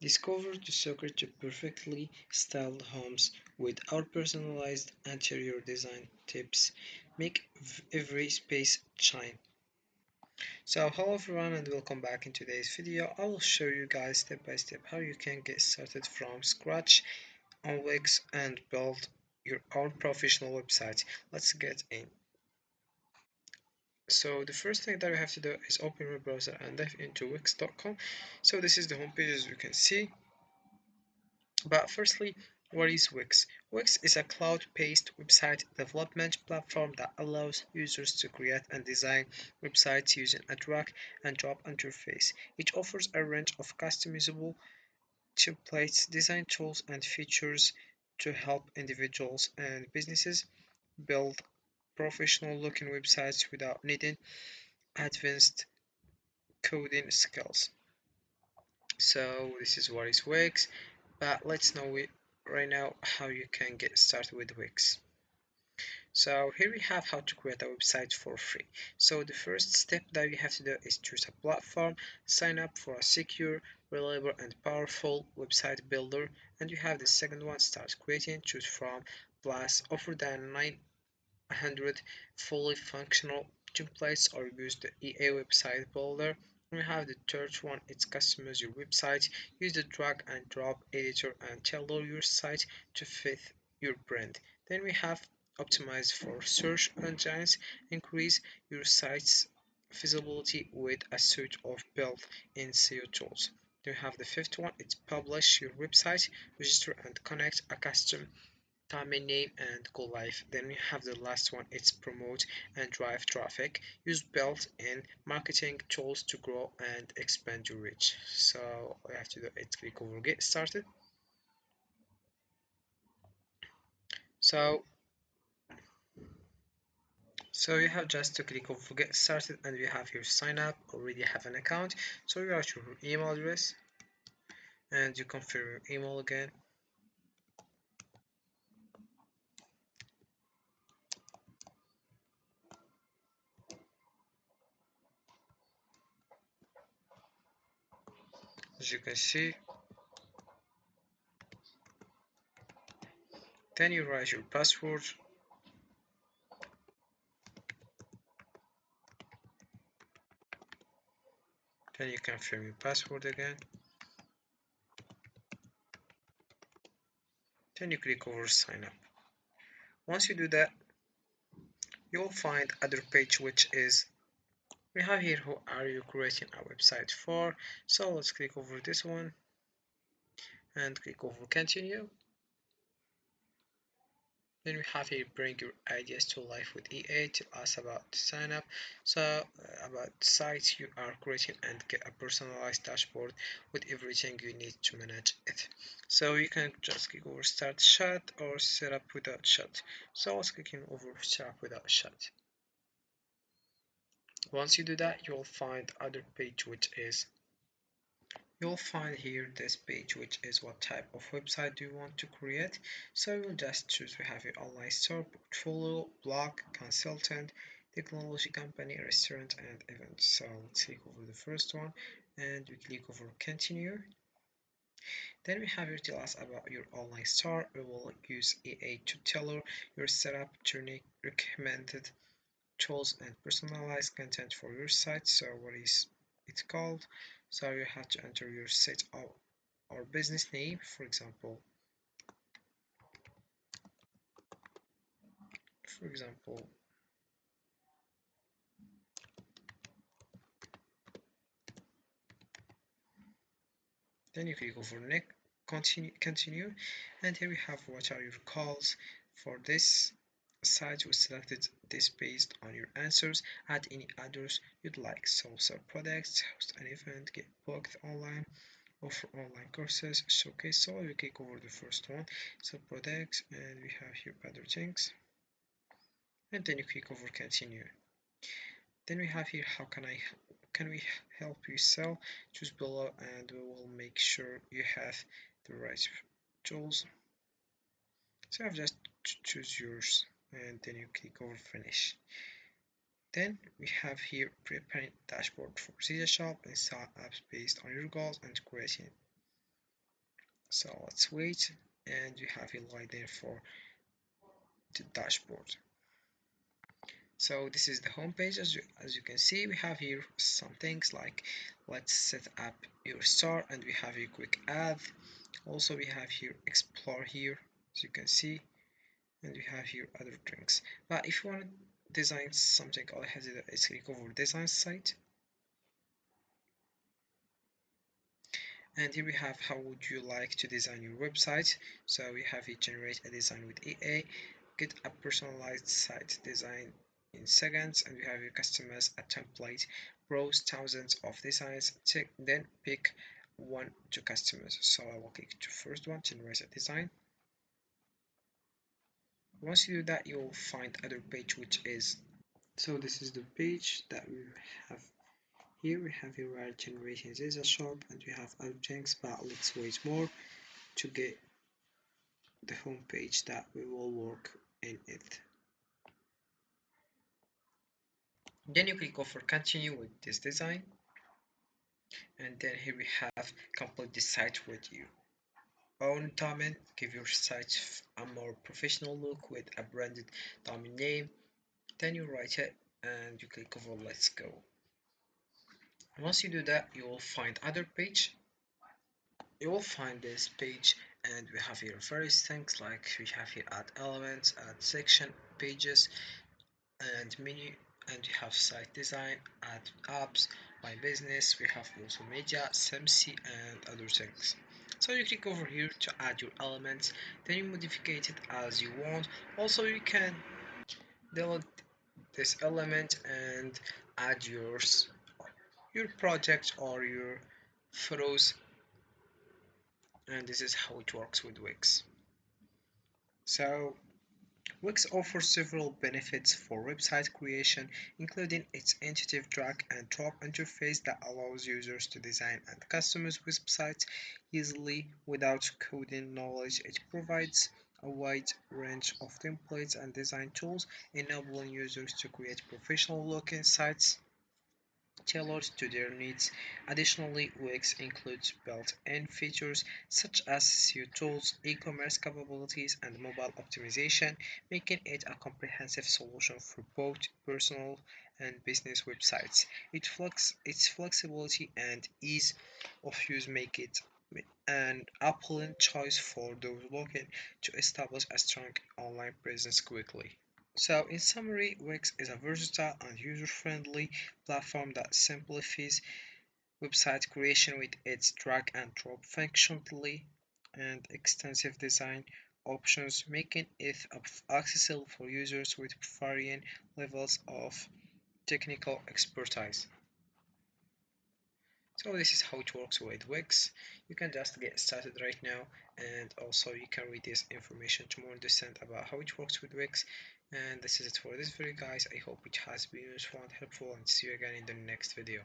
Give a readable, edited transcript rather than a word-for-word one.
Discover the secret to perfectly styled homes with our personalized interior design tips. Make every space shine. So hello everyone and welcome back. In today's video I will show you guys step by step how you can get started from scratch on Wix and build your own professional website. Let's get in. So the first thing that we have to do is open your browser and dive into wix.com. So this is the homepage as you can see. But firstly, what is Wix? Wix is a cloud-based website development platform that allows users to create and design websites using a drag and drop interface. It offers a range of customizable templates, design tools, and features to help individuals and businesses build professional-looking websites without needing advanced coding skills. So this is what is Wix. But let's know it right now how you can get started with Wix. So here we have how to create a website for free. So the first step that you have to do is choose a platform, sign up for a secure, reliable and powerful website builder, and you have the second one, start creating, choose from plus offer than 900 fully functional templates or use the EA website builder. We have the third one, it's customize your website. Use the drag and drop editor and tailor your site to fit your brand. Then we have optimize for search engines. Increase your site's visibility with a suite of built-in SEO tools. Then we have the fifth one, it's publish your website, register and connect a custom domain name and go live. Then we have the last one, it's promote and drive traffic. Use built-in marketing tools to grow and expand your reach. So all you have to do is click over get started. So you have just to click over get started and you have here sign up, already have an account. So you write your email address and you confirm your email again. As you can see, then you write your password. Then you confirm your password again. Then you click over sign up. Once you do that, you'll find other page which is we have here who are you creating a website for. So let's click over this one and click over continue. Then we have here bring your ideas to life with EA, to us about sign up. So about sites you are creating and get a personalized dashboard with everything you need to manage it. So you can just click over start chat or set up without chat. So let's click over set up without chat. Once you do that, you'll find other page which is you'll find here this page which is what type of website do you want to create. So we'll just choose, we have your online store, portfolio, blog, consultant, technology company, restaurant and events. So let's click over the first one and we click over continue. Then we have here tell us about your online store. We will use EA to tailor your setup to recommended tools and personalized content for your site. So what is it called? So you have to enter your site or business name, for example, then you click over next, continue, and here we have what are your calls for this site. We selected this based on your answers. Add any others you'd like. So sell products, host an event, get booked online, offer online courses, showcase. So we click over the first one, sell products, and we have here other things, and then you click over continue. Then we have here how can we help you sell. Choose below and we will make sure you have the right tools. So I've just choose yours and then you click over finish. Then we have here preparing dashboard for Zeta Shop and sell apps based on your goals and creating So let's wait, and we have a light there for the dashboard. So this is the home page. As you can see, we have here some things like let's set up your store, and we have a quick ad. Also we have here explore here, as you can see, and we have here other drinks. But if you want to design something, all I have to do is click over design site, and here we have how would you like to design your website. So we have here generate a design with EA, get a personalized site design in seconds, and we have your customize a template, browse thousands of designs, then pick one to customize. So I will click to first one, generate a design. Once you do that, you'll find other page, which is, so this is the page that we have here. We have here our generation is a shop, and we have other things, but let's wait more to get the home page that we will work in it. Then you click over continue with this design, and then here we have complete the site with your own domain. Give your site a more professional look with a branded domain name. Then you write it and you click over let's go. Once you do that, you will find other page. You will find this page, and we have here various things like we have here add elements, add section, pages, and menu, and we have site design, add apps, my business, we have also media, SMC, and other things. So you click over here to add your elements, then you modify it as you want. Also you can delete this element and add your project or your photos, and this is how it works with Wix. So Wix offers several benefits for website creation, including its intuitive drag and drop interface that allows users to design and customize websites easily without coding knowledge. It provides a wide range of templates and design tools, enabling users to create professional-looking sites tailored to their needs. Additionally, Wix includes built-in features such as SEO tools, e-commerce capabilities, and mobile optimization, making it a comprehensive solution for both personal and business websites. Its flexibility and ease of use make it an appealing choice for those looking to establish a strong online presence quickly. So, in summary, Wix is a versatile and user-friendly platform that simplifies website creation with its drag and drop functionality and extensive design options, making it accessible for users with varying levels of technical expertise. So this is how it works with Wix. You can just get started right now, and also you can read this information to more understand about how it works with Wix. And this is it for this video, guys. I hope it has been useful and helpful, and see you again in the next video.